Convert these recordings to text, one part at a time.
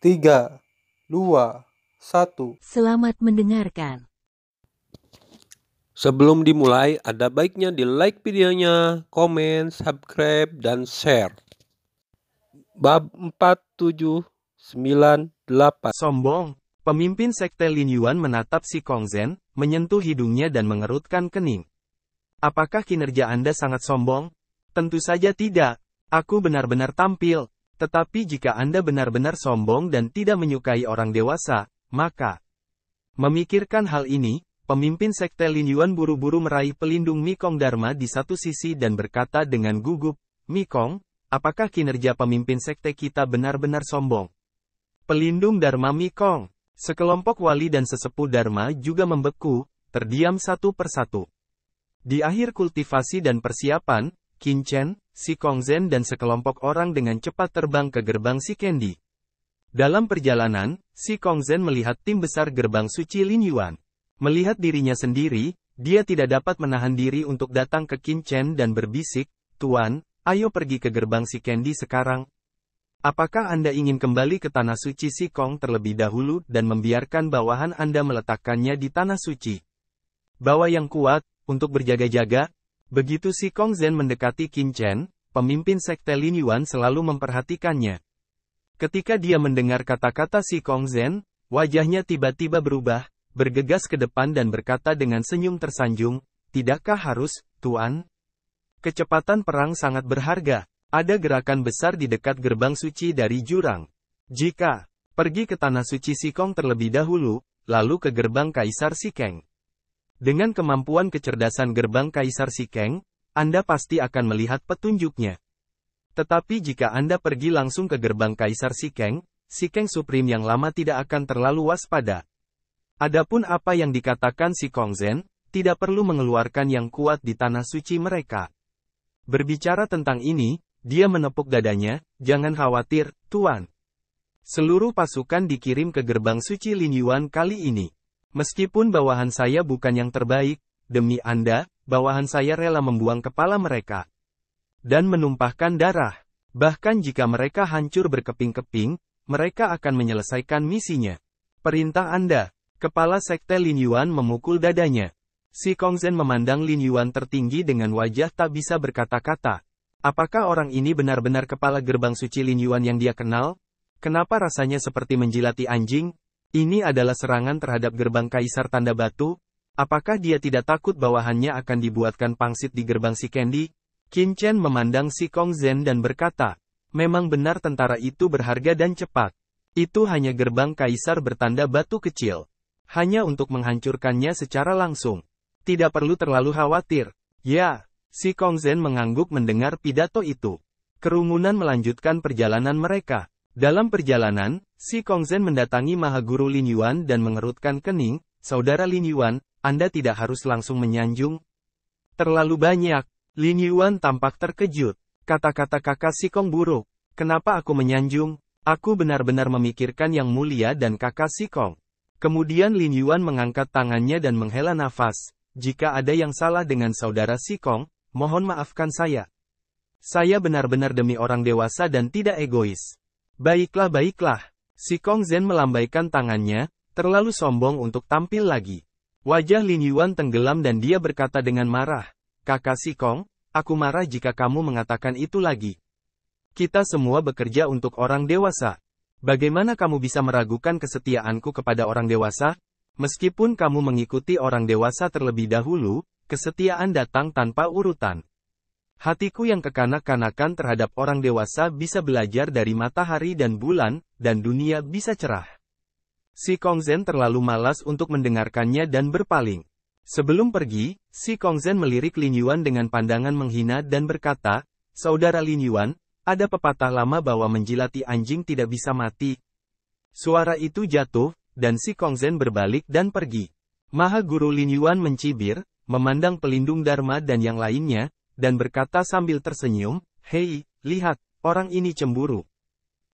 3, 2, 1. Selamat mendengarkan. Sebelum dimulai, ada baiknya di like videonya, komen, subscribe, dan share. Bab 4798. Sombong. Pemimpin sekte Lin Yuan menatap si Kongzhen, menyentuh hidungnya dan mengerutkan kening. Apakah kinerja Anda sangat sombong? Tentu saja tidak. Aku benar-benar tampil. Tetapi jika Anda benar-benar sombong dan tidak menyukai orang dewasa, maka memikirkan hal ini, pemimpin sekte Lin Yuan buru-buru meraih pelindung Mikong Dharma di satu sisi dan berkata dengan gugup, "Mikong, apakah kinerja pemimpin sekte kita benar-benar sombong?" Pelindung Dharma Mikong. Sekelompok wali dan sesepuh Dharma juga membeku, terdiam satu persatu. Di akhir kultivasi dan persiapan, Qin Chen, si Kongzhen dan sekelompok orang dengan cepat terbang ke gerbang si Candy. Dalam perjalanan, si Kongzhen melihat tim besar gerbang suci Lin Yuan. Melihat dirinya sendiri, dia tidak dapat menahan diri untuk datang ke Qin Chen dan berbisik, "Tuan, ayo pergi ke gerbang si Candy sekarang. Apakah Anda ingin kembali ke tanah suci Sikong terlebih dahulu dan membiarkan bawahan Anda meletakkannya di tanah suci? Bawa yang kuat, untuk berjaga-jaga." Begitu si Kongzhen mendekati Qin Chen, pemimpin sekte Lin Yuan selalu memperhatikannya. Ketika dia mendengar kata-kata si Kongzhen, wajahnya tiba-tiba berubah, bergegas ke depan dan berkata dengan senyum tersanjung, "Tidakkah harus, Tuan? Kecepatan perang sangat berharga. Ada gerakan besar di dekat gerbang suci dari jurang. Jika pergi ke tanah suci Sikong terlebih dahulu, lalu ke gerbang Kaisar Sikeng. Dengan kemampuan kecerdasan gerbang Kaisar Sikeng, Anda pasti akan melihat petunjuknya. Tetapi jika Anda pergi langsung ke gerbang Kaisar Sikeng, Sikeng Supreme yang lama tidak akan terlalu waspada." Adapun apa yang dikatakan si Kongzhen, tidak perlu mengeluarkan yang kuat di tanah suci mereka. Berbicara tentang ini, dia menepuk dadanya, "Jangan khawatir, Tuan. Seluruh pasukan dikirim ke gerbang suci Lin Yuan kali ini. Meskipun bawahan saya bukan yang terbaik, demi Anda, bawahan saya rela membuang kepala mereka. Dan menumpahkan darah. Bahkan jika mereka hancur berkeping-keping, mereka akan menyelesaikan misinya. Perintah Anda." Kepala sekte Lin Yuan memukul dadanya. Si Kongzhen memandang Lin Yuan tertinggi dengan wajah tak bisa berkata-kata. Apakah orang ini benar-benar kepala gerbang suci Lin Yuan yang dia kenal? Kenapa rasanya seperti menjilati anjing? Ini adalah serangan terhadap gerbang Kaisar Tanda Batu? Apakah dia tidak takut bawahannya akan dibuatkan pangsit di gerbang si Candy? Qin Chen memandang si Kongzhen dan berkata, "Memang benar tentara itu berharga dan cepat. Itu hanya gerbang Kaisar bertanda batu kecil. Hanya untuk menghancurkannya secara langsung. Tidak perlu terlalu khawatir." Ya. Si Kongzhen mengangguk mendengar pidato itu. Kerumunan melanjutkan perjalanan mereka. Dalam perjalanan, si Kongzhen mendatangi Mahaguru Lin Yuan dan mengerutkan kening, "Saudara Lin Yuan, Anda tidak harus langsung menyanjung. Terlalu banyak." Lin Yuan tampak terkejut. Kata-kata kakak Sikong buruk. "Kenapa aku menyanjung? Aku benar-benar memikirkan yang mulia dan kakak Sikong." Kemudian Lin Yuan mengangkat tangannya dan menghela nafas. "Jika ada yang salah dengan saudara Sikong, mohon maafkan saya. Saya benar-benar demi orang dewasa dan tidak egois." Baiklah. Si Kongzhen melambaikan tangannya, terlalu sombong untuk tampil lagi. Wajah Lin Yuan tenggelam dan dia berkata dengan marah, "Kakak Sikong, aku marah jika kamu mengatakan itu lagi. Kita semua bekerja untuk orang dewasa. Bagaimana kamu bisa meragukan kesetiaanku kepada orang dewasa? Meskipun kamu mengikuti orang dewasa terlebih dahulu, kesetiaan datang tanpa urutan. Hatiku yang kekanak-kanakan terhadap orang dewasa bisa belajar dari matahari dan bulan, dan dunia bisa cerah." Si Kongzhen terlalu malas untuk mendengarkannya dan berpaling. Sebelum pergi, si Kongzhen melirik Lin Yuan dengan pandangan menghina dan berkata, "Saudara Lin Yuan, ada pepatah lama bahwa menjilati anjing tidak bisa mati." Suara itu jatuh, dan si Kongzhen berbalik dan pergi. Mahaguru Lin Yuan mencibir, memandang pelindung Dharma dan yang lainnya, dan berkata sambil tersenyum, "Hei, lihat, orang ini cemburu."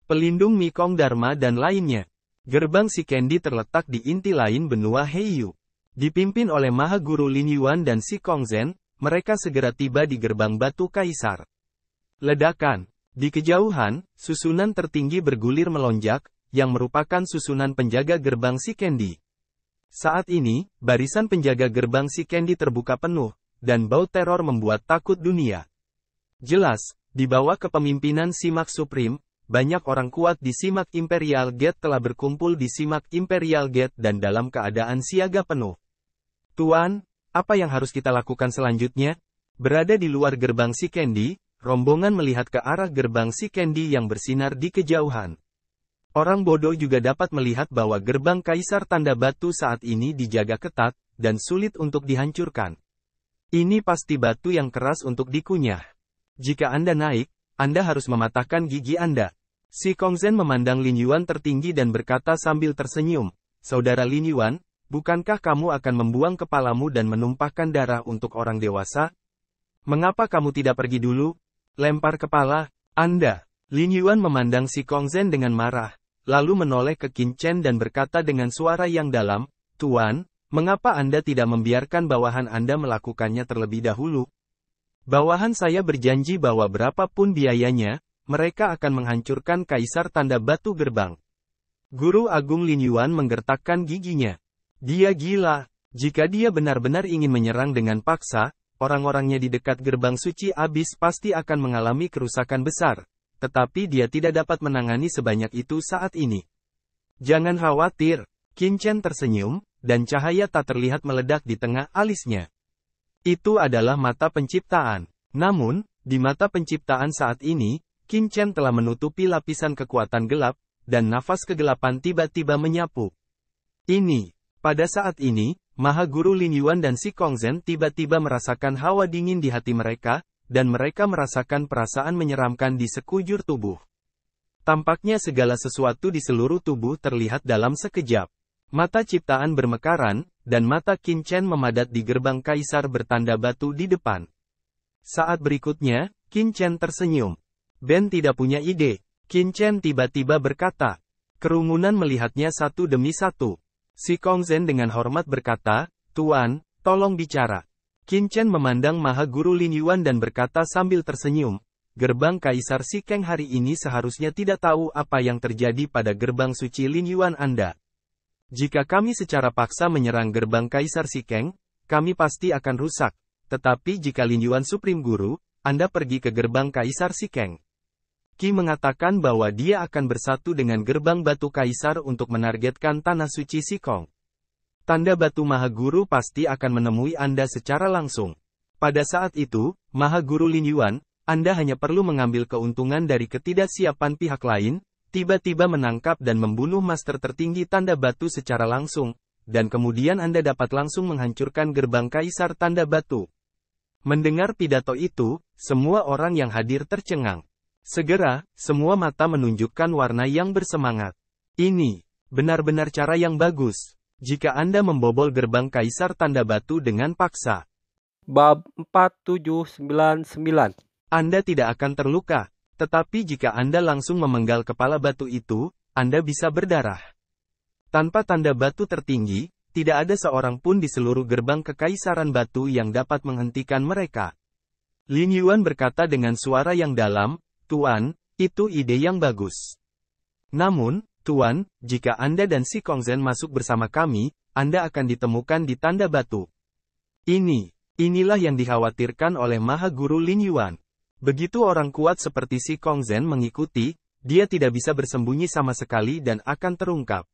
Pelindung Mikong Dharma dan lainnya. Gerbang si Candy terletak di inti lain benua Heiyu. Dipimpin oleh Mahaguru Lin Yuan dan si Kongzhen, mereka segera tiba di gerbang batu Kaisar. Ledakan. Di kejauhan, susunan tertinggi bergulir melonjak, yang merupakan susunan penjaga gerbang si Candy. Saat ini, barisan penjaga gerbang si Candy terbuka penuh, dan bau teror membuat takut dunia. Jelas, di bawah kepemimpinan Simak Supreme, banyak orang kuat di Simak Imperial Gate telah berkumpul di Simak Imperial Gate dan dalam keadaan siaga penuh. Tuan, apa yang harus kita lakukan selanjutnya? Berada di luar gerbang si Candy, rombongan melihat ke arah gerbang si Candy yang bersinar di kejauhan. Orang bodoh juga dapat melihat bahwa gerbang Kaisar Tanda Batu saat ini dijaga ketat, dan sulit untuk dihancurkan. Ini pasti batu yang keras untuk dikunyah. Jika Anda naik, Anda harus mematahkan gigi Anda. Si Kongzhen memandang Lin Yuan tertinggi dan berkata sambil tersenyum, "Saudara Lin Yuan, bukankah kamu akan membuang kepalamu dan menumpahkan darah untuk orang dewasa? Mengapa kamu tidak pergi dulu? Lempar kepala, Anda." Lin Yuan memandang si Kongzhen dengan marah, lalu menoleh ke Qin Chen dan berkata dengan suara yang dalam, "Tuan, mengapa Anda tidak membiarkan bawahan Anda melakukannya terlebih dahulu? Bawahan saya berjanji bahwa berapapun biayanya, mereka akan menghancurkan Kaisar Tanda Batu Gerbang." Guru Agung Lin Yuan menggertakkan giginya. Dia gila. Jika dia benar-benar ingin menyerang dengan paksa, orang-orangnya di dekat gerbang suci abis pasti akan mengalami kerusakan besar. Tetapi dia tidak dapat menangani sebanyak itu saat ini. "Jangan khawatir," Qin Chen tersenyum, dan cahaya tak terlihat meledak di tengah alisnya. Itu adalah mata penciptaan. Namun, di mata penciptaan saat ini, Qin Chen telah menutupi lapisan kekuatan gelap, dan nafas kegelapan tiba-tiba menyapu. Pada saat ini, Maha Guru Lin Yuan dan si Kongzhen tiba-tiba merasakan hawa dingin di hati mereka, dan mereka merasakan perasaan menyeramkan di sekujur tubuh. Tampaknya segala sesuatu di seluruh tubuh terlihat dalam sekejap. Mata ciptaan bermekaran, dan mata Qin Chen memadat di gerbang Kaisar bertanda batu di depan. Saat berikutnya, Qin Chen tersenyum. "Ben tidak punya ide," Qin Chen tiba-tiba berkata. Kerumunan melihatnya satu demi satu. Si Kongzhen dengan hormat berkata, "Tuan, tolong bicara." Qin Chen memandang Maha Guru Lin Yuan dan berkata sambil tersenyum, "Gerbang Kaisar Sikeng hari ini seharusnya tidak tahu apa yang terjadi pada gerbang suci Lin Yuan Anda. Jika kami secara paksa menyerang gerbang Kaisar Sikeng, kami pasti akan rusak. Tetapi jika Lin Yuan Supreme Guru, Anda pergi ke gerbang Kaisar Sikeng." Qi mengatakan bahwa dia akan bersatu dengan gerbang batu Kaisar untuk menargetkan tanah suci Sikong. Tanda batu Maha Guru pasti akan menemui Anda secara langsung. Pada saat itu, Maha Guru Lin Yuan, Anda hanya perlu mengambil keuntungan dari ketidaksiapan pihak lain, tiba-tiba menangkap dan membunuh master tertinggi tanda batu secara langsung, dan kemudian Anda dapat langsung menghancurkan gerbang Kaisar Tanda Batu. Mendengar pidato itu, semua orang yang hadir tercengang. Segera, semua mata menunjukkan warna yang bersemangat. Ini benar-benar cara yang bagus. Jika Anda membobol gerbang Kaisar Tanda Batu dengan paksa. Bab 4799. Anda tidak akan terluka, tetapi jika Anda langsung memenggal kepala batu itu, Anda bisa berdarah. Tanpa tanda batu tertinggi, tidak ada seorang pun di seluruh gerbang Kekaisaran Batu yang dapat menghentikan mereka. Lin Yuan berkata dengan suara yang dalam, "Tuan, itu ide yang bagus. Namun, Tuan, jika Anda dan si Kongzhen masuk bersama kami, Anda akan ditemukan di tanda batu." Inilah yang dikhawatirkan oleh Maha Guru Lin Yuan. Begitu orang kuat seperti si Kongzhen mengikuti, dia tidak bisa bersembunyi sama sekali dan akan terungkap.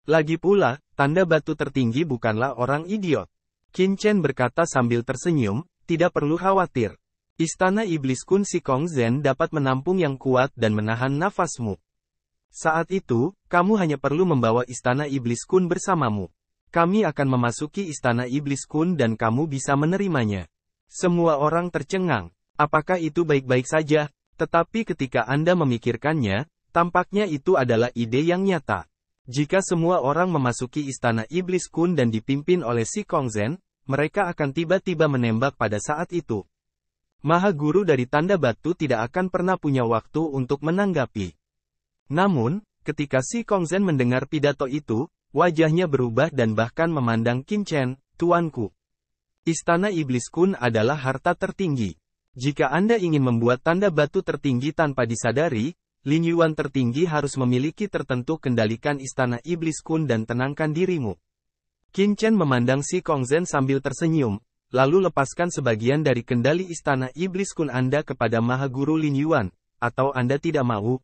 Lagi pula, tanda batu tertinggi bukanlah orang idiot. Qin Chen berkata sambil tersenyum, "Tidak perlu khawatir. Istana Iblis Kun si Kongzhen dapat menampung yang kuat dan menahan nafasmu. Saat itu, kamu hanya perlu membawa Istana Iblis Kun bersamamu. Kami akan memasuki Istana Iblis Kun dan kamu bisa menerimanya." Semua orang tercengang. Apakah itu baik-baik saja? Tetapi ketika Anda memikirkannya, tampaknya itu adalah ide yang nyata. Jika semua orang memasuki Istana Iblis Kun dan dipimpin oleh si Kongzhen, mereka akan tiba-tiba menembak pada saat itu. Maha Guru dari Tanda Batu tidak akan pernah punya waktu untuk menanggapi. Namun, ketika si Kongzhen mendengar pidato itu, wajahnya berubah dan bahkan memandang Qin Chen, "Tuanku, Istana Iblis Kun adalah harta tertinggi. Jika Anda ingin membuat tanda batu tertinggi tanpa disadari, Lin Yuan tertinggi harus memiliki tertentu kendalikan istana iblis kun dan tenangkan dirimu. Qin Chen memandang Si Kongzhen sambil tersenyum, lalu lepaskan sebagian dari kendali istana iblis kun Anda kepada Maha Guru Lin Yuan, atau Anda tidak mau?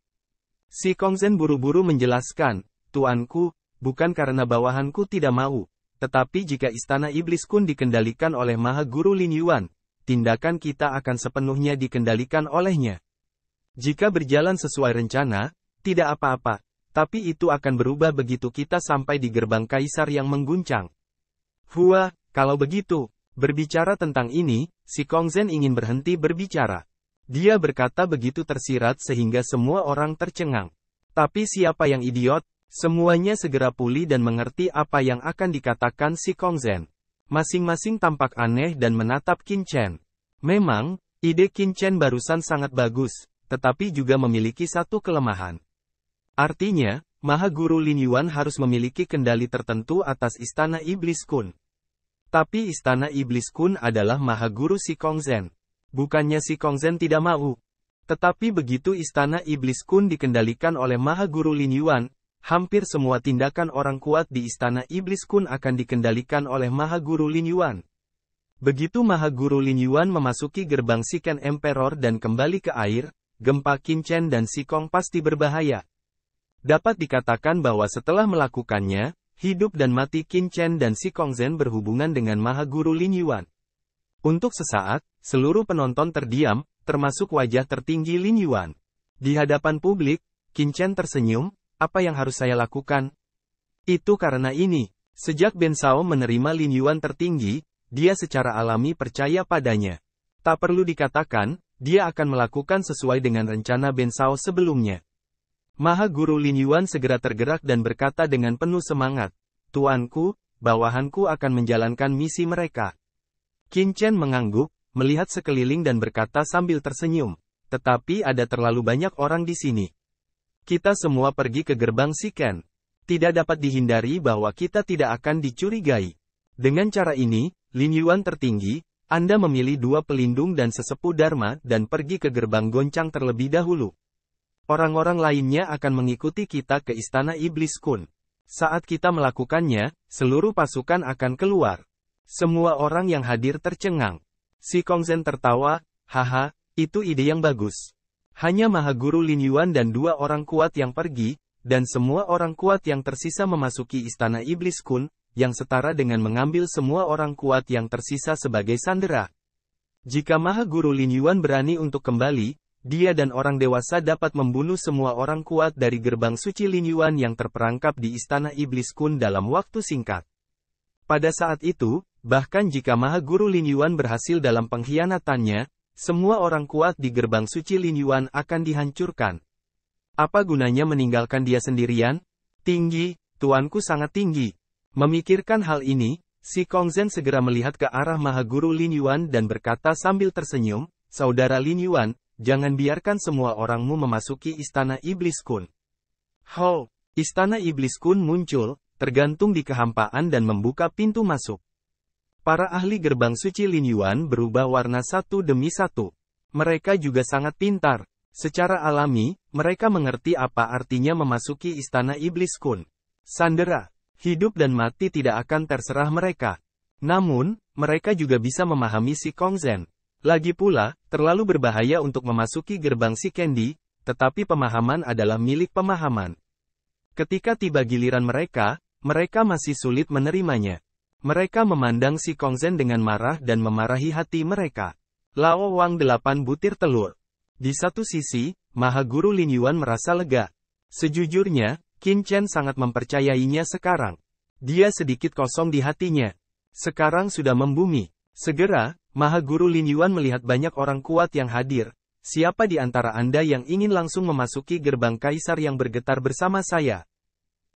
Si Kongzhen buru-buru menjelaskan, Tuanku, bukan karena bawahanku tidak mau, tetapi jika istana iblis kun dikendalikan oleh Maha Guru Lin Yuan, tindakan kita akan sepenuhnya dikendalikan olehnya. Jika berjalan sesuai rencana, tidak apa-apa, tapi itu akan berubah begitu kita sampai di gerbang kaisar yang mengguncang. Hua, kalau begitu, berbicara tentang ini, Si Kongzhen ingin berhenti berbicara. Dia berkata begitu tersirat sehingga semua orang tercengang. Tapi siapa yang idiot? Semuanya segera pulih dan mengerti apa yang akan dikatakan Si Kongzhen. Masing-masing tampak aneh dan menatap Qin Chen. Memang, ide Qin Chen barusan sangat bagus, tetapi juga memiliki satu kelemahan. Artinya, Maha Guru Lin Yuan harus memiliki kendali tertentu atas istana iblis kun. Tapi istana iblis kun adalah Maha Guru Si Kongzhen. Bukannya Si Kongzhen tidak mau. Tetapi begitu istana iblis kun dikendalikan oleh Maha Guru Lin Yuan, hampir semua tindakan orang kuat di istana iblis kun akan dikendalikan oleh Maha Guru Lin Yuan. Begitu Maha Guru Lin Yuan memasuki gerbang Shiken Emperor dan kembali ke air, gempa Qin Chen dan Si Kong pasti berbahaya. Dapat dikatakan bahwa setelah melakukannya, hidup dan mati Qin Chen dan Si Kongzhen berhubungan dengan Maha Guru Lin Yuan. Untuk sesaat, seluruh penonton terdiam, termasuk wajah tertinggi Lin Yuan. Di hadapan publik, Qin Chen tersenyum, apa yang harus saya lakukan? Itu karena ini, sejak Ben Shao menerima Lin Yuan tertinggi, dia secara alami percaya padanya. Tak perlu dikatakan, dia akan melakukan sesuai dengan rencana Ben Shao sebelumnya. Maha Guru Lin Yuan segera tergerak dan berkata dengan penuh semangat, Tuanku, bawahanku akan menjalankan misi mereka. Qin Chen mengangguk, melihat sekeliling dan berkata sambil tersenyum, tetapi ada terlalu banyak orang di sini. Kita semua pergi ke gerbang Shiken. Tidak dapat dihindari bahwa kita tidak akan dicurigai. Dengan cara ini, Lin Yuan tertinggi, Anda memilih dua pelindung dan sesepuh Dharma dan pergi ke gerbang goncang terlebih dahulu. Orang-orang lainnya akan mengikuti kita ke istana iblis kun. Saat kita melakukannya, seluruh pasukan akan keluar. Semua orang yang hadir tercengang. Si Kongzhen tertawa, haha, itu ide yang bagus. Hanya Maha Guru Lin Yuan dan dua orang kuat yang pergi, dan semua orang kuat yang tersisa memasuki istana iblis kun, yang setara dengan mengambil semua orang kuat yang tersisa sebagai sandera. Jika Maha Guru Lin Yuan berani untuk kembali, dia dan orang dewasa dapat membunuh semua orang kuat dari gerbang suci Lin Yuan yang terperangkap di istana iblis kun dalam waktu singkat. Pada saat itu, bahkan jika Maha Guru Lin Yuan berhasil dalam pengkhianatannya, semua orang kuat di gerbang suci Lin Yuan akan dihancurkan. Apa gunanya meninggalkan dia sendirian? Tinggi, tuanku sangat tinggi. Memikirkan hal ini, Si Kongzhen segera melihat ke arah Maha Guru Lin Yuan dan berkata sambil tersenyum, Saudara Lin Yuan, jangan biarkan semua orangmu memasuki istana iblis kun. Ho, istana iblis kun muncul, tergantung di kehampaan dan membuka pintu masuk. Para ahli gerbang suci Lin Yuan berubah warna satu demi satu. Mereka juga sangat pintar. Secara alami, mereka mengerti apa artinya memasuki istana iblis kun. Sandera, hidup dan mati tidak akan terserah mereka. Namun, mereka juga bisa memahami Si Kongzhen. Lagi pula, terlalu berbahaya untuk memasuki gerbang Shikendi, tetapi pemahaman adalah milik pemahaman. Ketika tiba giliran mereka, mereka masih sulit menerimanya. Mereka memandang Si Kongzhen dengan marah dan memarahi hati mereka. Lao Wang 8 butir telur. Di satu sisi, Maha Guru Lin Yuan merasa lega. Sejujurnya, Qin Chen sangat mempercayainya sekarang. Dia sedikit kosong di hatinya. Sekarang sudah membumi. Segera, Maha Guru Lin Yuan melihat banyak orang kuat yang hadir. Siapa di antara Anda yang ingin langsung memasuki gerbang kaisar yang bergetar bersama saya?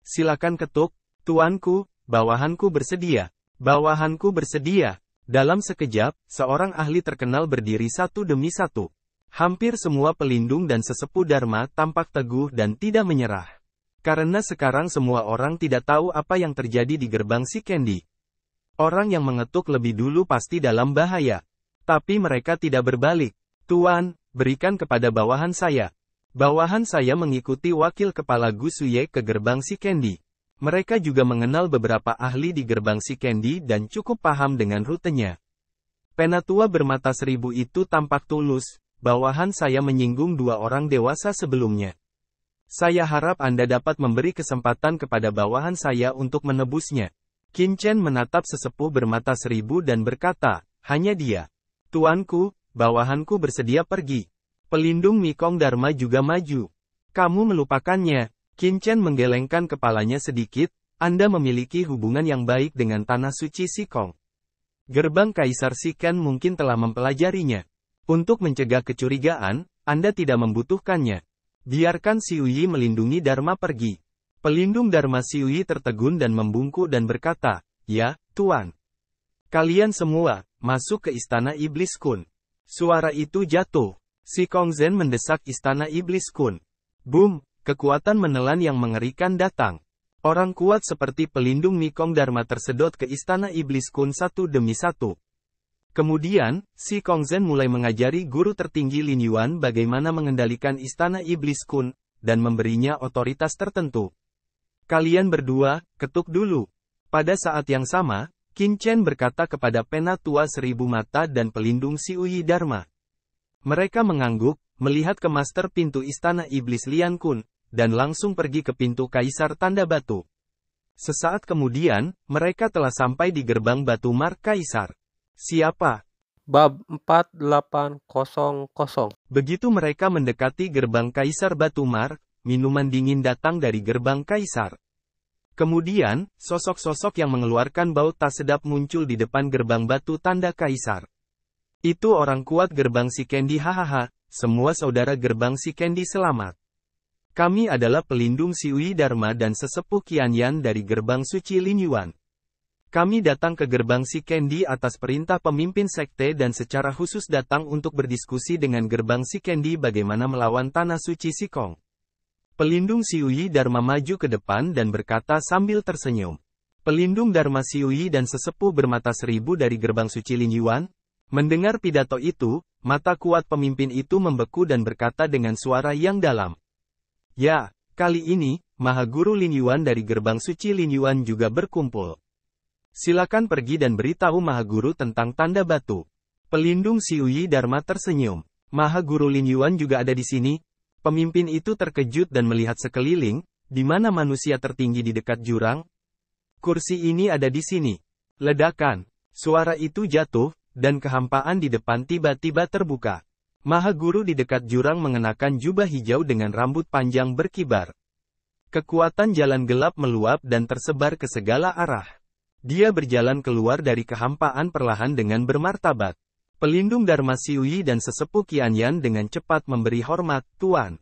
Silakan ketuk, tuanku, bawahanku bersedia. Bawahanku bersedia. Dalam sekejap, seorang ahli terkenal berdiri satu demi satu. Hampir semua pelindung dan sesepuh Dharma tampak teguh dan tidak menyerah. Karena sekarang semua orang tidak tahu apa yang terjadi di gerbang Shikendi. Orang yang mengetuk lebih dulu pasti dalam bahaya. Tapi mereka tidak berbalik. Tuan, berikan kepada bawahan saya. Bawahan saya mengikuti wakil kepala Gu Suye ke gerbang si Candy. Mereka juga mengenal beberapa ahli di gerbang si Candy dan cukup paham dengan rutenya. Penatua bermata seribu itu tampak tulus. Bawahan saya menyinggung dua orang dewasa sebelumnya. Saya harap Anda dapat memberi kesempatan kepada bawahan saya untuk menebusnya. Qin Chen menatap sesepuh bermata seribu dan berkata, hanya dia. Tuanku, bawahanku bersedia pergi. Pelindung Mikong Dharma juga maju. Kamu melupakannya. Qin Chen menggelengkan kepalanya sedikit, Anda memiliki hubungan yang baik dengan tanah suci Sikong. Gerbang Kaisar Sikan mungkin telah mempelajarinya. Untuk mencegah kecurigaan, Anda tidak membutuhkannya. Biarkan Xiuyi melindungi Dharma pergi. Pelindung Dharma Xiuyi tertegun dan membungkuk dan berkata, ya, Tuan. Kalian semua, masuk ke Istana Iblis Kun. Suara itu jatuh. Si Kongzhen mendesak Istana Iblis Kun. Boom, kekuatan menelan yang mengerikan datang. Orang kuat seperti pelindung Mikong Dharma tersedot ke Istana Iblis Kun satu demi satu. Kemudian, si Kongzhen mulai mengajari guru tertinggi Lin Yuan bagaimana mengendalikan Istana Iblis Kun, dan memberinya otoritas tertentu. Kalian berdua, ketuk dulu. Pada saat yang sama, Qin Chen berkata kepada Penatua Seribu Mata dan pelindung Xiuyi Dharma. Mereka mengangguk, melihat ke master pintu Istana Iblis Lian Kun, dan langsung pergi ke pintu Kaisar Tanda Batu. Sesaat kemudian, mereka telah sampai di gerbang batu Mark Kaisar. Siapa? Bab 4800. Begitu mereka mendekati gerbang Kaisar Batu Mark, minuman dingin datang dari gerbang Kaisar. Kemudian, sosok-sosok yang mengeluarkan bau tak sedap muncul di depan gerbang batu tanda Kaisar. Itu orang kuat gerbang si Candy, hahaha, semua saudara gerbang si Candy selamat. Kami adalah pelindung Xiuyi Dharma dan sesepuh Qianyan dari gerbang suci Lin Yuan. Kami datang ke gerbang si Candy atas perintah pemimpin sekte dan secara khusus datang untuk berdiskusi dengan gerbang si Candy bagaimana melawan tanah suci Sikong. Pelindung Xiuyi Dharma maju ke depan dan berkata sambil tersenyum. Pelindung Dharma Xiuyi dan sesepuh bermata seribu dari gerbang suci Lin Yuan. Mendengar pidato itu, mata kuat pemimpin itu membeku dan berkata dengan suara yang dalam. Ya, kali ini, Maha Guru Lin Yuan dari gerbang suci Lin Yuan juga berkumpul. Silakan pergi dan beritahu Maha Guru tentang tanda batu. Pelindung Xiuyi Dharma tersenyum. Maha Guru Lin Yuan juga ada di sini. Pemimpin itu terkejut dan melihat sekeliling, di mana manusia tertinggi di dekat jurang. Kursi ini ada di sini. Ledakan. Suara itu jatuh, dan kehampaan di depan tiba-tiba terbuka. Maha Guru di dekat jurang mengenakan jubah hijau dengan rambut panjang berkibar. Kekuatan jalan gelap meluap dan tersebar ke segala arah. Dia berjalan keluar dari kehampaan perlahan dengan bermartabat. Pelindung Dharma Xiuyi dan sesepuh Qianyan dengan cepat memberi hormat, Tuan.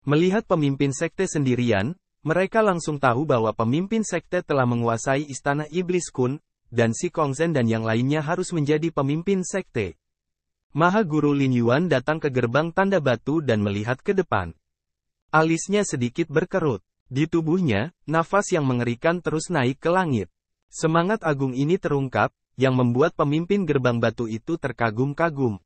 Melihat pemimpin sekte sendirian, mereka langsung tahu bahwa pemimpin sekte telah menguasai Istana Iblis Kun, dan si Kongzhen dan yang lainnya harus menjadi pemimpin sekte. Maha Guru Lin Yuan datang ke gerbang tanda batu dan melihat ke depan. Alisnya sedikit berkerut. Di tubuhnya, nafas yang mengerikan terus naik ke langit. Semangat agung ini terungkap, yang membuat pemimpin gerbang batu itu terkagum-kagum.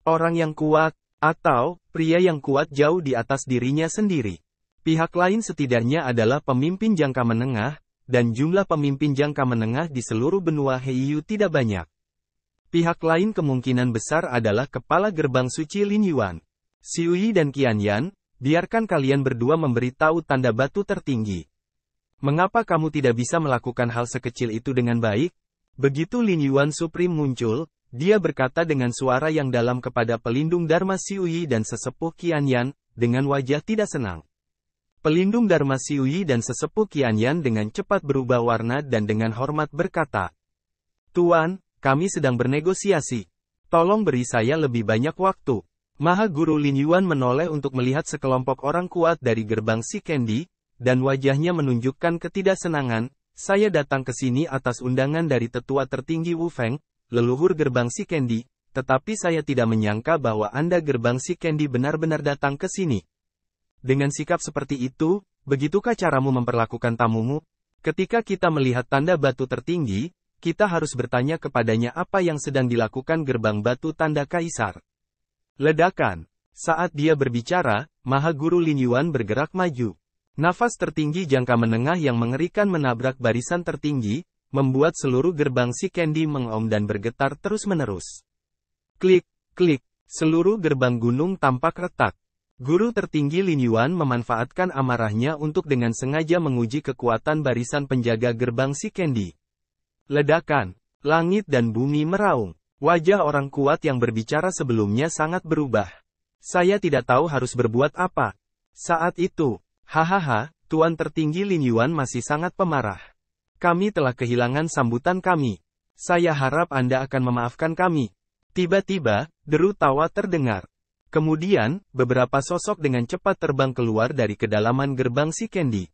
Orang yang kuat, atau pria yang kuat jauh di atas dirinya sendiri. Pihak lain setidaknya adalah pemimpin jangka menengah, dan jumlah pemimpin jangka menengah di seluruh benua Heiyu tidak banyak. Pihak lain kemungkinan besar adalah kepala gerbang suci Lin Yuan. Xiuyi dan Qianyan, biarkan kalian berdua memberitahu tanda batu tertinggi. Mengapa kamu tidak bisa melakukan hal sekecil itu dengan baik? Begitu Lin Yuan Supreme muncul, dia berkata dengan suara yang dalam kepada pelindung Dharma Xiuyi dan sesepuh Qianyan, dengan wajah tidak senang. Pelindung Dharma Xiuyi dan sesepuh Qianyan dengan cepat berubah warna dan dengan hormat berkata, Tuan, kami sedang bernegosiasi. Tolong beri saya lebih banyak waktu. Maha Guru Lin Yuan menoleh untuk melihat sekelompok orang kuat dari gerbang si Candy, dan wajahnya menunjukkan ketidaksenangan. Saya datang ke sini atas undangan dari tetua tertinggi Wu Feng, leluhur gerbang si Candy, tetapi saya tidak menyangka bahwa Anda gerbang si Candy benar-benar datang ke sini. Dengan sikap seperti itu, begitukah caramu memperlakukan tamumu? Ketika kita melihat tanda batu tertinggi, kita harus bertanya kepadanya apa yang sedang dilakukan gerbang batu tanda Kaisar. Ledakan. Saat dia berbicara, Maha Guru Lin Yuan bergerak maju. Nafas tertinggi jangka menengah yang mengerikan menabrak barisan tertinggi, membuat seluruh gerbang si Candy mengom dan bergetar terus-menerus. Klik, klik, seluruh gerbang gunung tampak retak. Guru tertinggi Lin Yuan memanfaatkan amarahnya untuk dengan sengaja menguji kekuatan barisan penjaga gerbang si Candy. Ledakan, langit dan bumi meraung. Wajah orang kuat yang berbicara sebelumnya sangat berubah. Saya tidak tahu harus berbuat apa. Saat itu, hahaha, Tuan tertinggi Lin Yuan masih sangat pemarah. Kami telah kehilangan sambutan kami. Saya harap Anda akan memaafkan kami. Tiba-tiba, deru tawa terdengar. Kemudian, beberapa sosok dengan cepat terbang keluar dari kedalaman gerbang si Candy.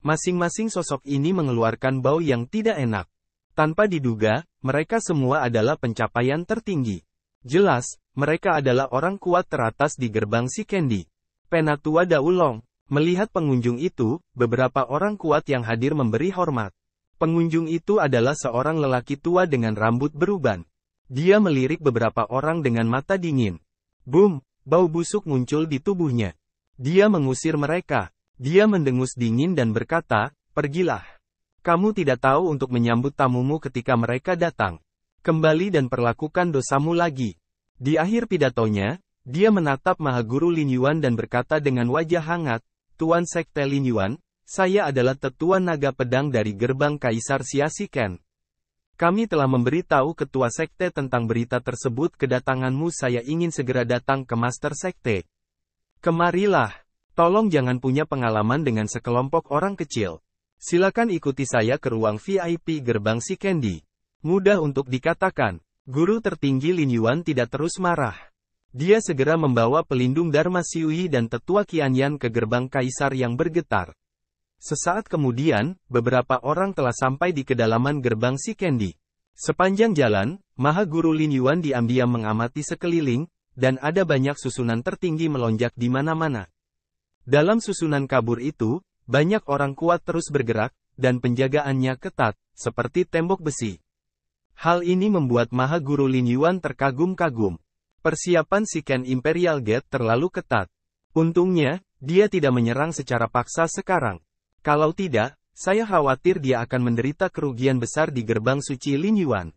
Masing-masing sosok ini mengeluarkan bau yang tidak enak. Tanpa diduga, mereka semua adalah pencapaian tertinggi. Jelas, mereka adalah orang kuat teratas di gerbang si Candy. Penatua Daulong. Melihat pengunjung itu, beberapa orang kuat yang hadir memberi hormat. Pengunjung itu adalah seorang lelaki tua dengan rambut beruban. Dia melirik beberapa orang dengan mata dingin. Boom, bau busuk muncul di tubuhnya. Dia mengusir mereka. Dia mendengus dingin dan berkata, "Pergilah. Kamu tidak tahu untuk menyambut tamumu ketika mereka datang. Kembali dan perlakukan dosamu lagi." Di akhir pidatonya, dia menatap Maha Guru Lin Yuan dan berkata dengan wajah hangat, "Tuan Sekte Lin Yuan, saya adalah tetua naga pedang dari gerbang Kaisar Xia Xiken. Kami telah memberitahu ketua sekte tentang berita tersebut kedatanganmu. Saya ingin segera datang ke Master Sekte. Kemarilah. Tolong jangan punya pengalaman dengan sekelompok orang kecil. Silakan ikuti saya ke ruang VIP gerbang si Candy." Mudah untuk dikatakan, guru tertinggi Lin Yuan tidak terus marah. Dia segera membawa pelindung Dharma Siui dan tetua Qianyan ke gerbang kaisar yang bergetar. Sesaat kemudian, beberapa orang telah sampai di kedalaman gerbang si Candy. Sepanjang jalan, Maha Guru Lin Yuan diam-diam mengamati sekeliling, dan ada banyak susunan tertinggi melonjak di mana-mana. Dalam susunan kabur itu, banyak orang kuat terus bergerak, dan penjagaannya ketat, seperti tembok besi. Hal ini membuat Maha Guru Lin Yuan terkagum-kagum. Persiapan Xiken Imperial Gate terlalu ketat. Untungnya, dia tidak menyerang secara paksa sekarang. Kalau tidak, saya khawatir dia akan menderita kerugian besar di gerbang suci Lin Yuan.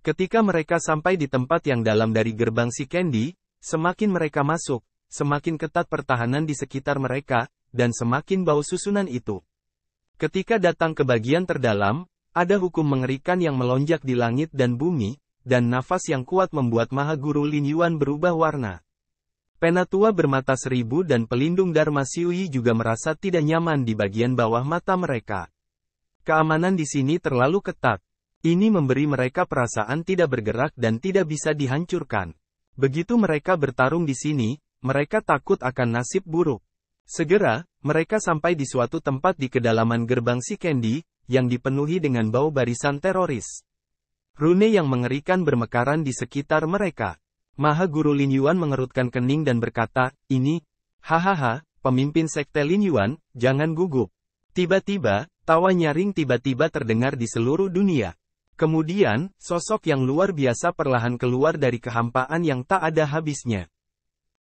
Ketika mereka sampai di tempat yang dalam dari gerbang si Candy, semakin mereka masuk, semakin ketat pertahanan di sekitar mereka, dan semakin bau susunan itu. Ketika datang ke bagian terdalam, ada hukum mengerikan yang melonjak di langit dan bumi, dan nafas yang kuat membuat Maha Guru Lin Yuan berubah warna. Penatua bermata seribu dan pelindung Dharma Siui juga merasa tidak nyaman di bagian bawah mata mereka. Keamanan di sini terlalu ketat. Ini memberi mereka perasaan tidak bergerak dan tidak bisa dihancurkan. Begitu mereka bertarung di sini, mereka takut akan nasib buruk. Segera, mereka sampai di suatu tempat di kedalaman gerbang si Candy, yang dipenuhi dengan bau barisan teroris. Rune yang mengerikan bermekaran di sekitar mereka. Maha Guru Lin Yuan mengerutkan kening dan berkata, "Ini, hahaha, pemimpin sekte Lin Yuan, jangan gugup." Tiba-tiba, tawa nyaring tiba-tiba terdengar di seluruh dunia. Kemudian, sosok yang luar biasa perlahan keluar dari kehampaan yang tak ada habisnya.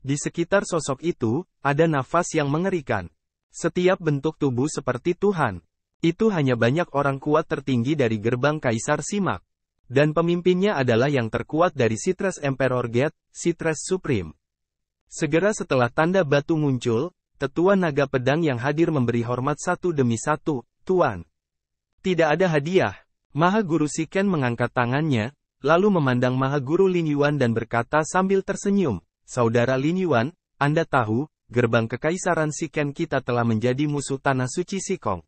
Di sekitar sosok itu, ada nafas yang mengerikan. Setiap bentuk tubuh seperti Tuhan. Itu hanya banyak orang kuat tertinggi dari gerbang Kaisar Simak. Dan pemimpinnya adalah yang terkuat dari Sitres Emperor Gate, Sitres Supreme. Segera setelah tanda batu muncul, tetua naga pedang yang hadir memberi hormat satu demi satu, "Tuan." Tidak ada hadiah. Maha Guru Xiken mengangkat tangannya, lalu memandang Maha Guru Lin Yuan dan berkata sambil tersenyum, "Saudara Lin Yuan, Anda tahu, gerbang kekaisaran Xiken kita telah menjadi musuh Tanah Suci Xikong.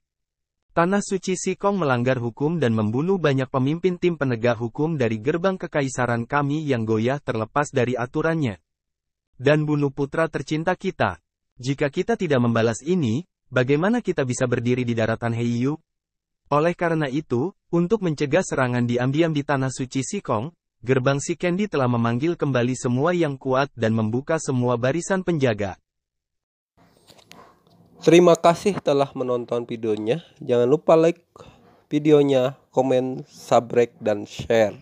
Tanah Suci Xikong melanggar hukum dan membunuh banyak pemimpin tim penegak hukum dari gerbang kekaisaran kami yang goyah terlepas dari aturannya. Dan bunuh putra tercinta kita. Jika kita tidak membalas ini, bagaimana kita bisa berdiri di daratan Heiyu? Oleh karena itu, untuk mencegah serangan diam-diam di Tanah Suci Xikong, gerbang si Candy telah memanggil kembali semua yang kuat dan membuka semua barisan penjaga." Terima kasih telah menonton videonya. Jangan lupa like videonya, komen, subscribe, dan share.